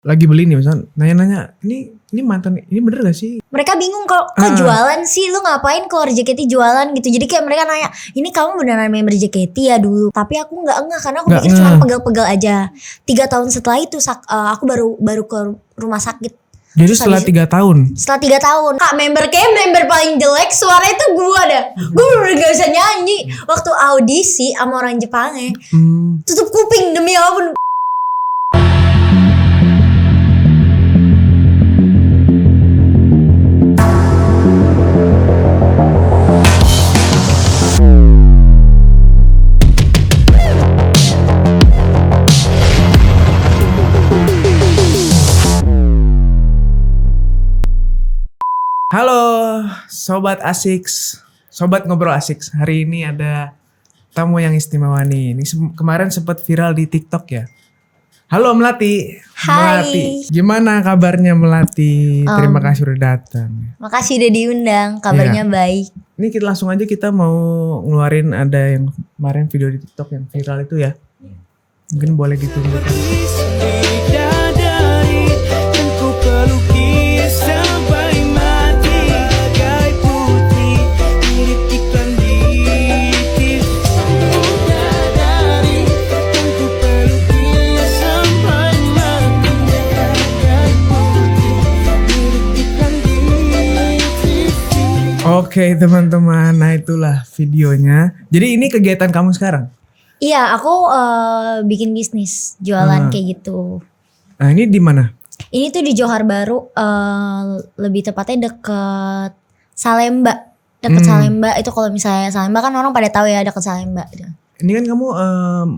lagi beli nih misalnya nanya-nanya ini mantan ini bener gak sih? Mereka bingung kok jualan sih, lu ngapain keluar JKT jualan gitu. Jadi kayak mereka nanya, ini kamu beneran member JKT ya dulu? Tapi aku enggak karena aku pikir cuma pegal-pegal aja. 3 tahun setelah itu aku baru ke rumah sakit. Jadi setelah 3 tahun? Setelah 3 tahun. Kak, member paling jelek suara itu gue dah. Gue bener gak bisa nyanyi. Waktu audisi sama orang Jepangnya, tutup kuping demi apapun. Halo Sobat Asiks, Sobat Ngobrol Asiks. Hari ini ada tamu yang istimewa nih. Ini kemarin sempat viral di TikTok ya. Halo Melati. Hai. Melati. Gimana kabarnya Melati? Terima kasih udah datang. Makasih udah diundang, kabarnya baik. Ini langsung aja kita mau ngeluarin ada yang kemarin video di TikTok yang viral itu ya. Mungkin boleh ditunggu. Oke teman-teman, nah itulah videonya. Jadi ini kegiatan kamu sekarang? Iya, aku bikin bisnis jualan kayak gitu. Nah ini di mana? Ini tuh di Johar Baru, lebih tepatnya deket Salemba. Salemba itu, kalau misalnya Salemba kan orang pada tahu ya, deket Salemba. Ini kan kamu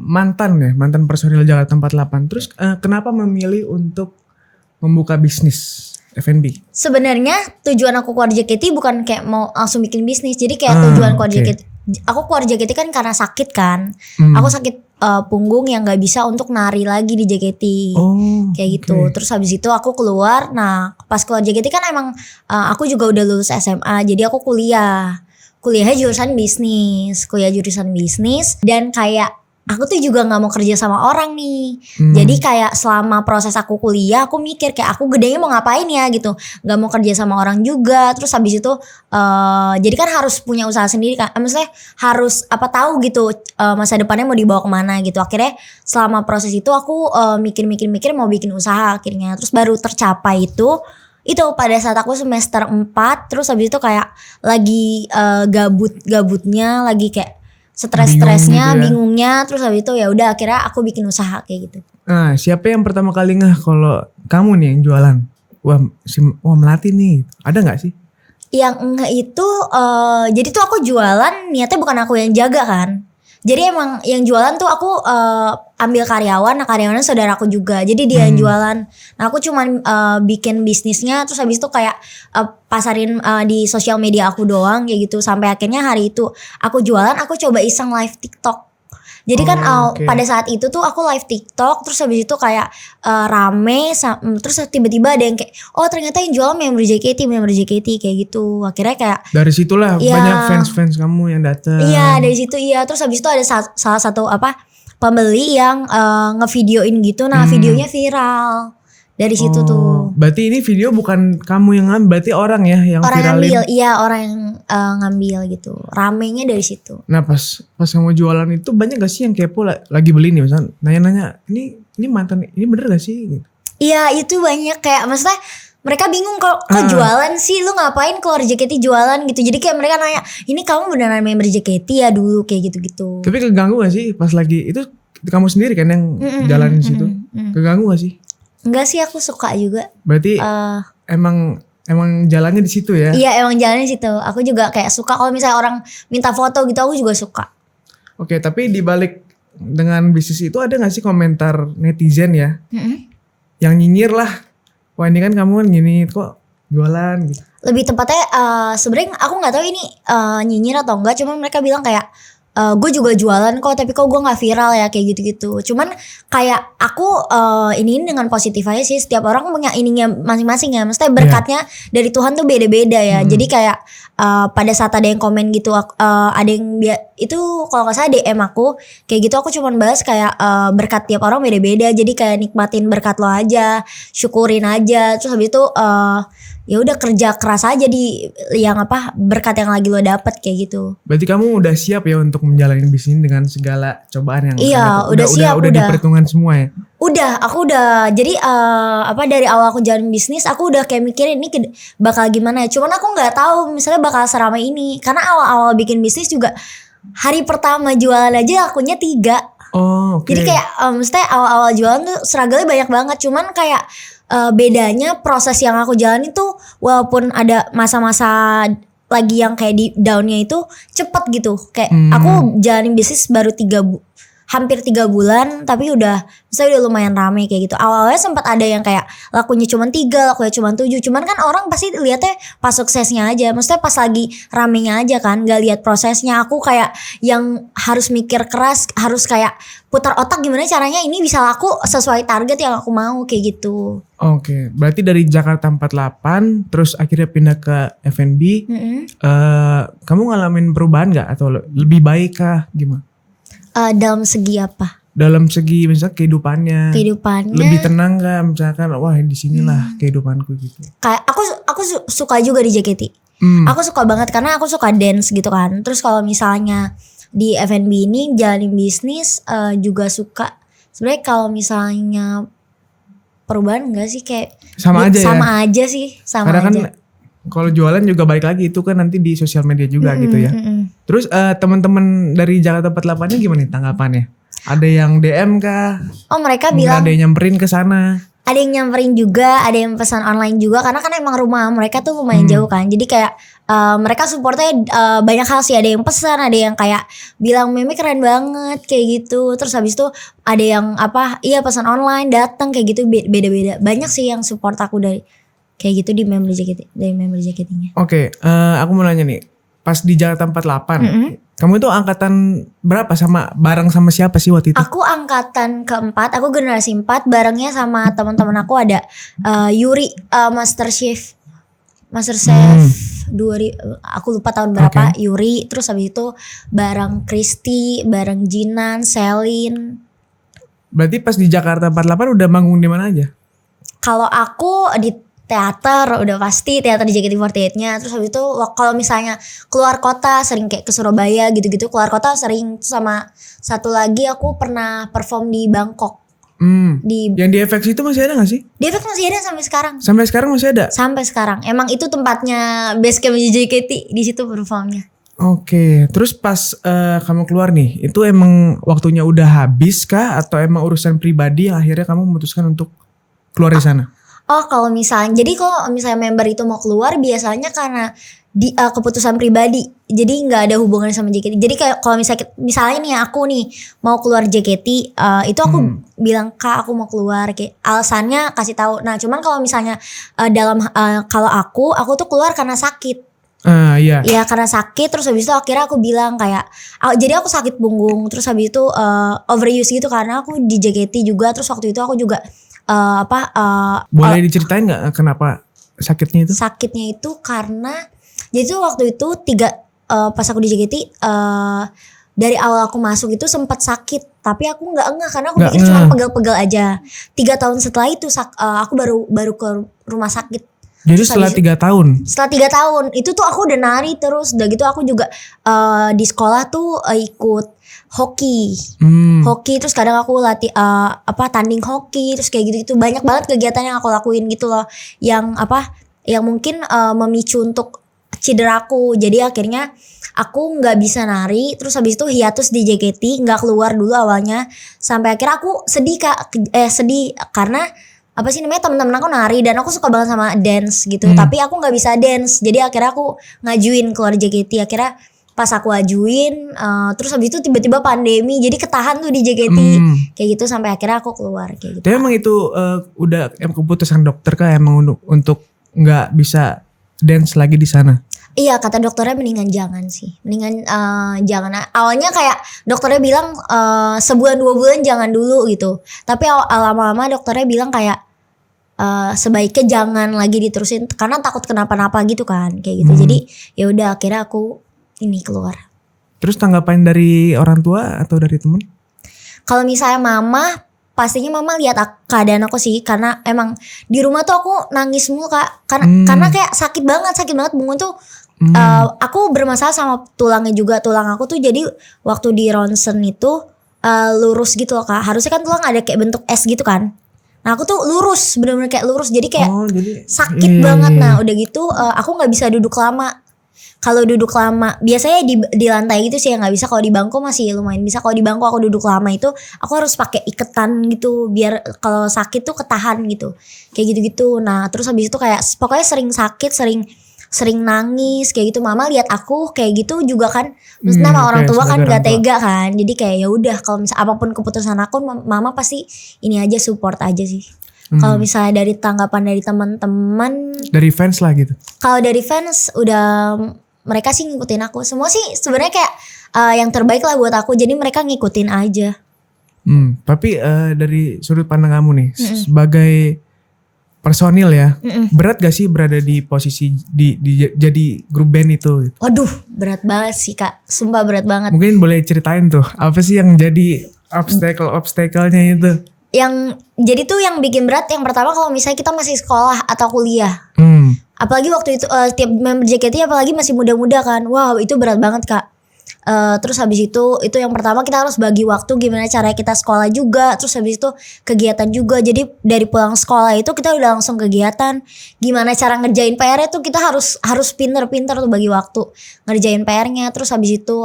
mantan personil Jakarta 48. Terus kenapa memilih untuk membuka bisnis F&B? Sebenarnya tujuan aku keluar JKT bukan kayak mau langsung bikin bisnis. Jadi kayak tujuan keluar JKT, aku keluar JKT kan karena sakit kan. Aku sakit punggung yang gak bisa untuk nari lagi di JKT. Kayak gitu. Terus habis itu aku keluar. Nah pas keluar JKT kan emang aku juga udah lulus SMA. Jadi aku kuliahnya jurusan bisnis. Dan kayak aku tuh juga gak mau kerja sama orang nih. Jadi kayak selama proses aku kuliah, aku mikir kayak aku gedenya mau ngapain ya gitu. Gak mau kerja sama orang juga. Terus habis itu jadi kan harus punya usaha sendiri kan. Maksudnya harus tahu gitu masa depannya mau dibawa kemana gitu. Akhirnya selama proses itu aku mikir mau bikin usaha akhirnya. Terus baru tercapai itu pada saat aku semester 4. Terus habis itu kayak lagi gabutnya, lagi kayak stres-stresnya, bingungnya, terus habis itu ya udah akhirnya aku bikin usaha kayak gitu. Nah, siapa yang pertama kali kalau kamu nih yang jualan? Wah Melati nih. Ada nggak sih? Yang itu jadi tuh aku jualan niatnya bukan aku yang jaga kan. Jadi emang yang jualan tuh aku ambil karyawan, nah karyawannya saudaraku juga. Jadi dia yang jualan. Nah aku cuman bikin bisnisnya, terus habis itu kayak pasarin di sosial media aku doang kayak gitu. Sampai akhirnya hari itu aku jualan, aku coba iseng live TikTok. Jadi kan pada saat itu tuh aku live TikTok, terus habis itu kayak rame, terus tiba-tiba ada yang kayak, oh ternyata yang jual member JKT kayak gitu. Akhirnya kayak dari situlah banyak fans kamu yang datang. Iya dari situ iya. Terus habis itu ada salah satu pembeli yang ngevideoin gitu. Nah videonya viral dari situ tuh. Berarti ini video bukan kamu yang ngambil, berarti orang ya yang orang viralin. Ngambil, iya orang yang ngambil gitu. Ramenya dari situ. Nah pas kamu jualan itu banyak gak sih yang kepo lagi beli nih misalnya nanya-nanya ini mantan ini bener gak sih? Gitu. Iya itu banyak kayak maksudnya mereka bingung kok jualan sih, lu ngapain keluar JKT jualan gitu. Jadi kayak mereka nanya, ini kamu beneran member JKT ya dulu kayak gitu-gitu. Tapi keganggu gak sih pas lagi itu kamu sendiri kan yang jalan di situ? Keganggu gak sih? Enggak sih, aku suka juga. Berarti emang jalannya di situ ya? Iya emang jalannya di situ. Aku juga kayak suka kalau misalnya orang minta foto gitu, aku juga suka. Oke, tapi dibalik dengan bisnis itu ada gak sih komentar netizen ya? Yang nyinyir lah. Wah ini kan kamu kan gini kok jualan gitu. Lebih tepatnya sebenarnya aku nggak tahu ini nyinyir atau enggak. Cuma mereka bilang kayak gue juga jualan kok, tapi kok gue nggak viral ya kayak gitu-gitu. Cuman kayak aku ini dengan positif aja sih. Setiap orang punya ininya masing-masing ya. Maksudnya berkatnya dari Tuhan tuh beda-beda ya. Jadi kayak pada saat ada yang komen gitu, ada yang itu kalau nggak salah DM aku kayak gitu, aku cuman bahas kayak berkat tiap orang beda-beda. Jadi kayak nikmatin berkat lo aja, syukurin aja. Terus habis itu ya udah kerja keras aja di yang apa berkat yang lagi lo dapet kayak gitu. Berarti kamu udah siap ya untuk menjalani bisnis dengan segala cobaan yang iya udah siap, udah diperhitungkan semua ya. Aku udah jadi dari awal aku jalan bisnis aku udah kayak mikirin ini bakal gimana ya. Cuman aku nggak tahu misalnya bakal seramai ini karena awal-awal bikin bisnis juga hari pertama jualan aja akunnya 3. Oh, okay. Jadi kayak maksudnya awal-awal jualan tuh struggle-nya banyak banget. Cuman kayak bedanya proses yang aku jalani tuh walaupun ada masa-masa lagi yang kayak di downnya itu cepet gitu. Kayak aku jalanin bisnis baru hampir 3 bulan tapi misalnya udah lumayan rame kayak gitu. Awalnya sempat ada yang kayak lakunya cuma 3, lakunya cuma 7. Cuman kan orang pasti lihatnya pas suksesnya aja. Maksudnya pas lagi ramenya aja kan, gak lihat prosesnya. Aku kayak yang harus mikir keras, harus kayak putar otak gimana caranya ini bisa laku sesuai target yang aku mau kayak gitu. Oke, berarti dari Jakarta 48 terus akhirnya pindah ke F&B. Kamu ngalamin perubahan gak atau lebih baik kah gimana? Dalam segi apa? Dalam segi misalnya kehidupannya lebih tenang gak, misalkan wah di sinilah kehidupanku gitu. Kayak aku suka juga di JKT. Aku suka banget karena aku suka dance gitu kan. Terus kalau misalnya di F&B ini jalanin bisnis juga suka. Sebenarnya kalau misalnya perubahan enggak sih kayak sama aja sih. Karena kan kalau jualan juga balik lagi itu kan nanti di sosial media juga gitu ya. Terus teman-teman dari Jakarta 48-nya gimana nih tanggapannya? Ada yang DM kah? Oh mereka mungkin bilang ada yang nyamperin ke sana. Ada yang nyamperin juga, ada yang pesan online juga karena kan emang rumah mereka tuh lumayan jauh kan. Jadi kayak mereka supportnya banyak hal sih. Ada yang pesan, ada yang kayak bilang Meme keren banget kayak gitu. Terus habis itu ada yang pesan online datang kayak gitu, beda-beda. Banyak sih yang support aku dari kayak gitu di member JKT, dari member JKT-nya. Oke, aku mau nanya nih. Pas di Jakarta 48, kamu itu angkatan berapa bareng sama siapa sih waktu itu? Aku angkatan keempat, aku generasi 4, barengnya sama teman-teman aku ada Yuri, Master Chef 2000, aku lupa tahun berapa, Yuri, terus habis itu bareng Kristi, bareng Jinan, Selin. Berarti pas di Jakarta 48 udah manggung di mana aja? Kalau aku di teater udah pasti teater di JKT48-nya. Terus habis itu kalau misalnya keluar kota sering kayak ke Surabaya gitu-gitu, keluar kota sering. Sama satu lagi aku pernah perform di Bangkok. Yang di FX itu masih ada gak sih? Di FX masih ada sampai sekarang. Sampai sekarang masih ada? Sampai sekarang. Emang itu tempatnya base camp JKT, di situ performnya. Oke, terus pas kamu keluar nih, itu emang waktunya udah habis kah atau emang urusan pribadi yang akhirnya kamu memutuskan untuk keluar di sana? Oh kalau misalnya member itu mau keluar biasanya karena keputusan pribadi, jadi nggak ada hubungannya sama JKT. Jadi kayak kalau misalnya nih aku nih mau keluar JKT, itu aku bilang Kak aku mau keluar, kayak alasannya kasih tahu. Nah cuman kalau misalnya kalau aku tuh keluar karena sakit. Iya. Ya karena sakit, terus habis itu akhirnya aku bilang kayak jadi aku sakit punggung, terus habis itu overuse gitu karena aku di JKT juga. Terus waktu itu aku juga boleh diceritain nggak kenapa sakitnya itu? Sakitnya itu karena jadi tuh waktu itu pas aku di JKT dari awal aku masuk itu sempat sakit, tapi aku nggak ngeh karena aku pikir cuma pegel-pegel aja. 3 tahun setelah itu aku baru ke rumah sakit. Jadi setelah 3 tahun? Setelah 3 tahun itu tuh aku udah nari terus. Udah gitu aku juga di sekolah tuh ikut hoki. Hoki, terus kadang aku latih tanding hoki, terus kayak gitu-gitu. Banyak banget kegiatan yang aku lakuin gitu loh, yang mungkin memicu untuk cederaku. Jadi akhirnya aku nggak bisa nari, terus habis itu hiatus di JKT, nggak keluar dulu awalnya, sampai akhirnya aku sedih karena teman-teman aku nari dan aku suka banget sama dance gitu, tapi aku nggak bisa dance. Jadi akhirnya aku ngajuin keluar JKT. Akhirnya pas aku ajuin, terus habis itu tiba-tiba pandemi, jadi ketahan tuh di JKT kayak gitu sampai akhirnya aku keluar kayak gitu. Tapi emang itu udah keputusan dokter kah emang untuk nggak bisa dance lagi di sana? Iya, kata dokternya mendingan jangan sih. Mendingan jangan. Awalnya kayak dokternya bilang sebulan 2 bulan jangan dulu gitu. Tapi lama-lama dokternya bilang kayak sebaiknya jangan lagi diterusin karena takut kenapa-napa gitu kan, kayak gitu. Jadi ya udah akhirnya aku ini keluar. Terus tanggapan dari orang tua atau dari temen? Kalau misalnya mama, pastinya mama lihat keadaan aku sih, karena emang di rumah tuh aku nangis mulu Kak. Karena kayak sakit banget Bungun tuh. Aku bermasalah sama tulangnya juga. Tulang aku tuh jadi waktu di ronsen itu lurus gitu loh Kak. Harusnya kan tulang ada kayak bentuk S gitu kan. Nah aku tuh lurus, bener-bener kayak lurus. Jadi kayak sakit banget. Nah udah gitu aku gak bisa duduk lama. Kalau duduk lama biasanya di lantai gitu sih ya, nggak bisa. Kalau di bangku masih lumayan bisa. Kalau di bangku aku duduk lama itu aku harus pakai iketan gitu biar kalau sakit tuh ketahan gitu, kayak gitu-gitu. Nah terus habis itu kayak pokoknya sering sakit, sering nangis kayak gitu. Mama lihat aku kayak gitu juga kan, maksudnya sama orang tua kan gak tega kan. Jadi kayak ya udah, kalau misal apapun keputusan aku mama pasti ini aja, support aja sih. Kalau misalnya dari tanggapan dari teman-teman, dari fans lah gitu. Kalau dari fans udah mereka sih ngikutin aku. Semua sih sebenarnya kayak yang terbaik lah buat aku. Jadi mereka ngikutin aja. Tapi dari sudut pandang kamu nih sebagai personil ya, berat gak sih berada di posisi di jadi grup band itu? Waduh, berat banget sih Kak. Sumpah berat banget. Mungkin boleh ceritain tuh apa sih yang jadi obstacle-nya itu? Yang jadi tuh yang bikin berat yang pertama kalau misalnya kita masih sekolah atau kuliah. Apalagi waktu itu tiap member JKT apalagi masih muda-muda kan. Wow, itu berat banget Kak. Terus habis itu yang pertama kita harus bagi waktu gimana caranya kita sekolah juga. Terus habis itu kegiatan juga. Jadi dari pulang sekolah itu kita udah langsung kegiatan. Gimana cara ngerjain PR-nya tuh kita harus pinter-pinter tuh bagi waktu ngerjain PR-nya. Terus habis itu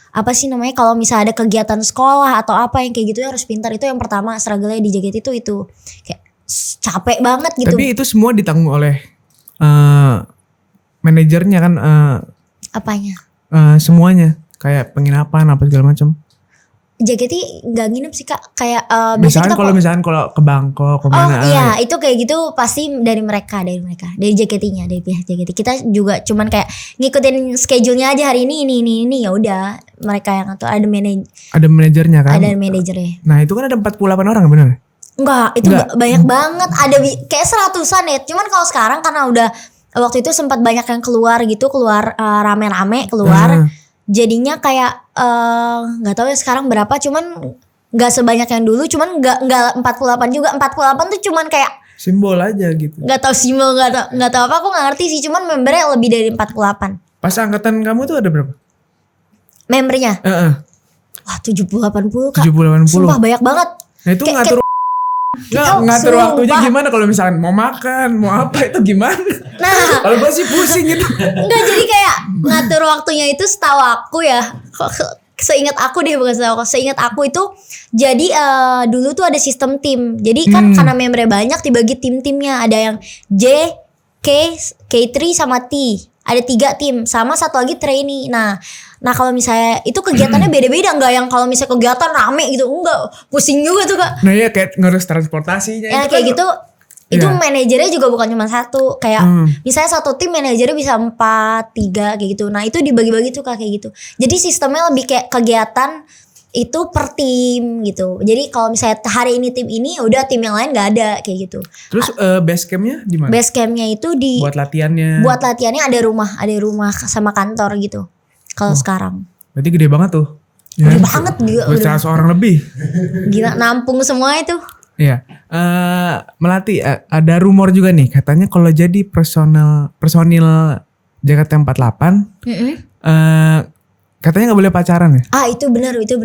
apa sih namanya, kalau misalnya ada kegiatan sekolah atau apa yang kayak gitu harus pintar. Itu yang pertama struggle-nya di JKT itu kayak capek banget gitu. Tapi itu semua ditanggung oleh manajernya kan? Apanya? Semuanya kayak penginapan apa segala macam. JKT nggak nginep sih Kak, kayak misalkan kalau ke Bangkok kemana? Oh iya, itu kayak gitu pasti dari mereka dari JKT-nya, dari pihak JKT. Kita juga cuman kayak ngikutin schedule-nya aja, hari ini ya udah mereka yang ngatur. Ada manajernya kan? Ada manajernya. Nah itu kan ada 48 orang bener? Enggak, itu banyak banget. Ada kayak 100-an ya. Cuman kalau sekarang karena udah waktu itu sempat banyak yang keluar rame-rame keluar. Jadinya kayak nggak tahu ya sekarang berapa, cuman nggak sebanyak yang dulu, cuman nggak 48 juga. 48 tuh cuman kayak simbol aja gitu. Nggak tahu simbol, nggak tahu apa, aku nggak ngerti sih. Cuman membernya lebih dari 48. Pas angkatan kamu tuh ada berapa membernya? Wah 70-80 Kak. 70-80. Sumpah banyak banget. Nah itu ngatur waktunya gimana kalau misalkan mau makan, mau apa itu gimana? Nah, kalau gue sih pusing gitu. Enggak, jadi kayak ngatur waktunya itu setahu aku ya. Seingat aku deh, bukan setahu aku. Seingat aku itu jadi dulu tuh ada sistem tim. Jadi kan karena membernya banyak dibagi tim-timnya. Ada yang J, K, K3 sama T. Ada 3 tim sama satu lagi trainee. Nah kalau misalnya itu kegiatannya beda-beda, enggak yang kalau misalnya kegiatan rame gitu, enggak, pusing juga tuh Kak. Nah ya kayak ngurus transportasinya ya, itu kayak kan, gitu. Itu manajernya juga bukan cuma satu. Kayak misalnya satu tim manajernya bisa 4, 3 kayak gitu. Nah itu dibagi-bagi tuh Kak kayak gitu. Jadi sistemnya lebih kayak kegiatan itu per tim gitu. Jadi kalau misalnya hari ini tim ini, udah tim yang lain gak ada kayak gitu. Terus base campnya di mana? Base campnya itu buat latihannya. Buat latihannya ada rumah sama kantor gitu. Kalau sekarang. Berarti gede banget tuh. Gede banget gila. Buat 100 orang lebih. Gila, nampung semua itu. Iya. Melati, ada rumor juga nih katanya kalau jadi personil Jakarta 48 katanya nggak boleh pacaran ya? Itu benar. Itu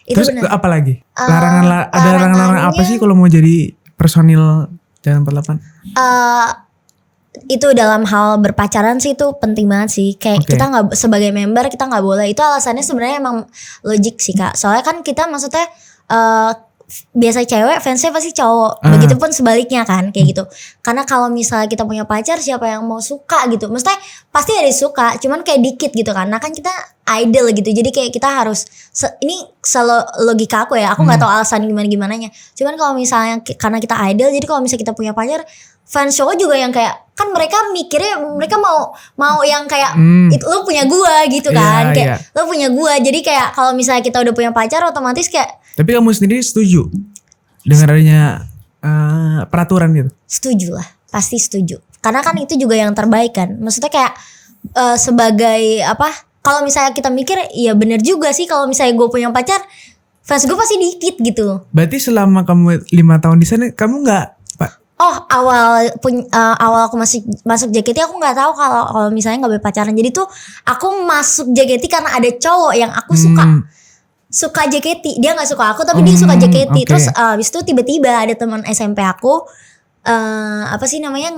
terus benar. apa lagi? Ada larangan apa sih kalau mau jadi personil Jakarta 48? Itu dalam hal berpacaran sih itu penting banget sih. Kayak kita nggak, sebagai member kita nggak boleh. Itu alasannya sebenarnya emang logik sih Kak. Soalnya kan kita maksudnya biasa cewek fansnya pasti cowok. Begitupun sebaliknya kan kayak gitu. Karena kalau misalnya kita punya pacar, siapa yang mau suka gitu. Maksudnya pasti ada yang suka, cuman kayak dikit gitu kan. Nah kan kita idol gitu. Jadi kayak kita harus ini selalu logika aku ya. Aku nggak tahu alasan gimana-gimananya. Cuman kalau misalnya karena kita idol, jadi kalau misalnya kita punya pacar, fans cowok juga yang kayak kan mereka mikirnya mereka mau yang kayak itu lu punya gua gitu kan. Kayak lu punya gua. Jadi kayak kalau misalnya kita udah punya pacar, otomatis kayak. Tapi kamu sendiri setuju dengan adanya peraturan gitu? Setuju lah, pasti setuju. Karena kan itu juga yang terbaik kan. Maksudnya kayak sebagai apa? Kalau misalnya kita mikir, ya bener juga sih kalau misalnya gue punya pacar, fans gue pasti dikit gitu. Berarti selama kamu 5 tahun di sana, kamu nggak? Oh awal aku masuk JKT aku nggak tahu kalau misalnya nggak boleh pacaran. Jadi tuh aku masuk JKT karena ada cowok yang aku suka JKT, dia nggak suka aku tapi dia suka JKT. Okay. Terus abis itu tiba-tiba ada teman SMP aku apa sih namanya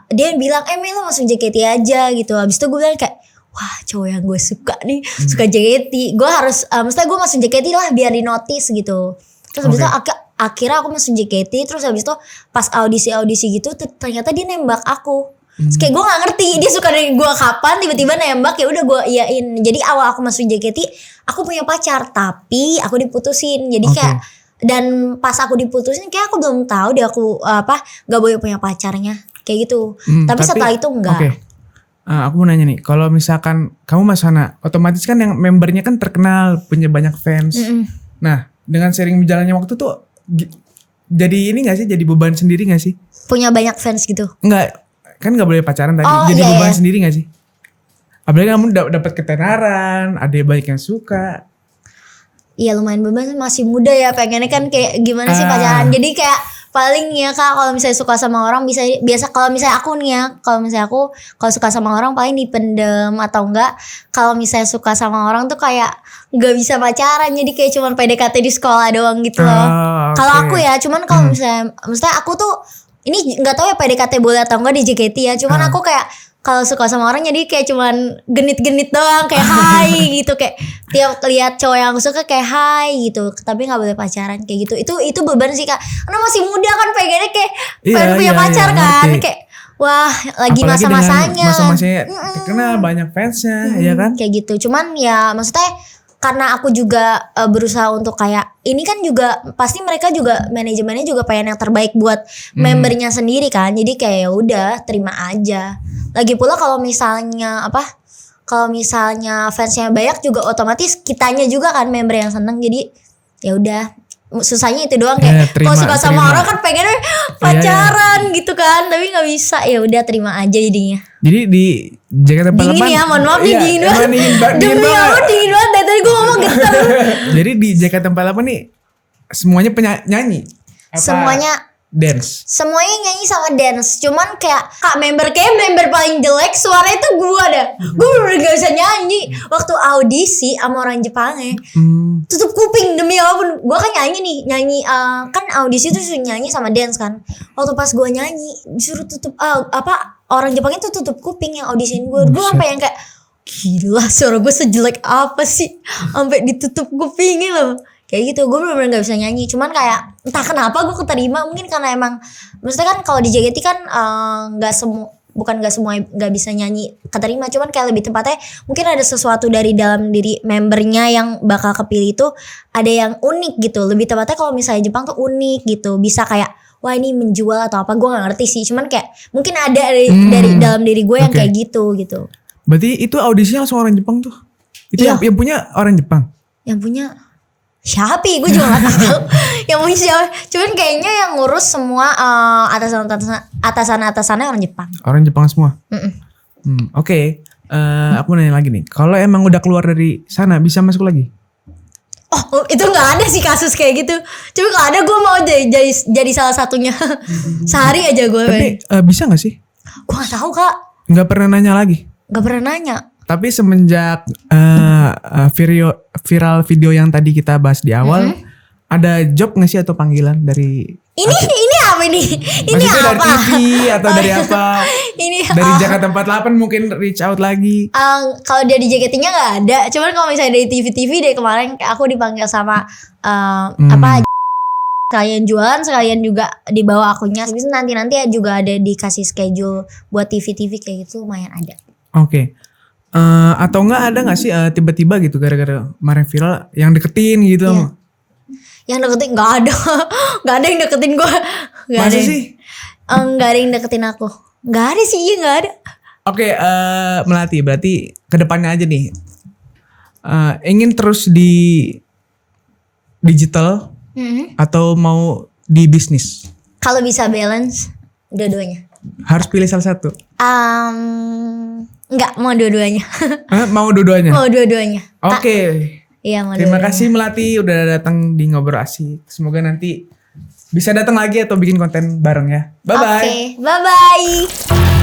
dia bilang Mel lo masuk JKT aja gitu. Abis itu gue bilang kayak wah cowok yang gue suka nih suka JKT, gue harus mestinya gue masuk JKT lah biar di notice gitu. Terus abis itu akhirnya aku masuk JKT. Terus abis itu pas audisi gitu ternyata dia nembak aku. Terus kayak gue gak ngerti dia suka dari gue kapan, tiba-tiba nembak, ya udah gue iyain. Jadi awal aku masuk JKT aku punya pacar tapi aku diputusin. Jadi kayak dan pas aku diputusin kayak aku belum tahu deh aku gak boleh punya pacarnya kayak gitu. Tapi setelah itu enggak. Aku mau nanya nih, kalau misalkan kamu masuk sana, otomatis kan yang membernya kan terkenal, punya banyak fans. Nah dengan sering berjalannya waktu tuh jadi ini gak sih, jadi beban sendiri gak sih? Punya banyak fans gitu? Enggak. Kan gak boleh pacaran tadi, jadi beban sendiri gak sih? Apalagi kamu dapat ketenaran, ada banyak yang suka. Iya lumayan beban, masih muda ya, pengennya kan kayak gimana sih pacaran. Jadi kayak paling ya Kak, kalau misalnya suka sama orang biasa kalau misalnya aku nih ya, kalau suka sama orang paling dipendem atau enggak. Kalau misalnya suka sama orang tuh kayak nggak bisa pacaran, jadi kayak cuman PDKT di sekolah doang gitu loh. Kalau aku ya, cuman kalau misalnya aku tuh ini nggak tahu ya PDKT boleh atau enggak di JKT ya. Cuman aku kayak kalau suka sama orang jadi kayak cuman genit-genit doang, kayak hai gitu, kayak tiap lihat cowok yang aku suka kayak hai gitu, tapi nggak boleh pacaran kayak gitu. Itu beban sih Kak, karena masih muda kan pengennya kayak pengen punya pacar kan, kayak wah lagi masa-masanya. Masa-masanya karena banyak fansnya, ya kan? Kayak gitu. Cuman ya maksudnya karena aku juga berusaha untuk kayak ini kan juga pasti mereka juga manajemennya juga pengen yang terbaik buat membernya sendiri kan. Jadi kayak ya udah terima aja. Lagi pula kalau misalnya fansnya banyak juga otomatis kitanya juga kan member yang seneng. Jadi ya udah susahnya itu doang kayak kalau suka sama orang kan pengennya pacaran gitu kan, tapi nggak bisa, ya udah terima aja jadinya. Jadi di JKT48 dingin ya, mohon maaf nih dingin banget. Demi Allah dingin banget, dari tadi gue ngomong getar. Jadi di JKT48 nih semuanya nyanyi? Semuanya dance. Semuanya nyanyi sama dance. Cuman kayak member paling jelek suaranya tuh gue dah. Gue bener gak bisa nyanyi. Waktu audisi sama orang Jepangnya tutup kuping demi apapun. Gue kan nyanyi kan audisi tuh disuruh nyanyi sama dance kan. Waktu pas gue nyanyi disuruh tutup orang Jepangnya tuh tutup kuping yang audisiin gue. Gue sampai yang kayak gila suara gue sejelek apa sih sampai ditutup kupingnya loh. Kayak gitu, gue bener-bener gak bisa nyanyi. Cuman kayak entah kenapa gue keterima. Mungkin karena emang maksudnya kan kalau di JKT kan bukan gak semua gak bisa nyanyi keterima. Cuman kayak lebih tepatnya mungkin ada sesuatu dari dalam diri membernya yang bakal kepilih itu ada yang unik gitu. Lebih tepatnya kalau misalnya Jepang tuh unik gitu, bisa kayak wah ini menjual atau apa, gue gak ngerti sih. Cuman kayak mungkin ada dari dalam diri gue yang kayak gitu. Berarti itu audisinya langsung orang Jepang tuh? Itu yang punya orang Jepang? Yang punya siapa? Gue juga gak tahu yang punya siapa. Cuman kayaknya yang ngurus semua atasannya orang Jepang. Orang Jepang semua? Oke. Aku nanya lagi nih, kalau emang udah keluar dari sana bisa masuk lagi? Oh itu gak ada sih kasus kayak gitu. Cuma kalau ada gue mau jadi salah satunya. Sehari aja gue. Tapi bisa gak sih? Gue gak tahu Kak. Gak pernah nanya lagi? Gak pernah nanya. Tapi semenjak viral video yang tadi kita bahas di awal, ada job gak sih atau panggilan dari ini apa nih? Ini maksudnya apa? Dari TV atau dari apa? Dari JKT48 mungkin reach out lagi. Kalau dari JKT-nya gak ada. Cuman kalau misalnya dari TV dari kemarin aku dipanggil sama sekalian jualan, sekalian juga dibawa akunnya. Habis itu nanti ya juga ada dikasih schedule buat TV kayak gitu, lumayan ada. Oke. Atau enggak ada gak sih tiba-tiba gitu gara-gara kemarin viral yang deketin gitu? Iya. Yang deketin nggak ada. Nggak ada yang deketin gue. Masa sih? Nggak ada yang deketin aku. Nggak ada sih, iya nggak ada. Oke, Melati, berarti kedepannya aja nih. Ingin terus di digital atau mau di bisnis? Kalau bisa balance dua-duanya. Harus pilih salah satu. Enggak, mau dua-duanya. Mau dua-duanya? Mau dua-duanya. Oke. Iya, mau Terima dua-duanya. kasih Melati udah datang di Ngobrol Asik. Semoga nanti bisa datang lagi atau bikin konten bareng ya. Bye bye. Oke, bye-bye.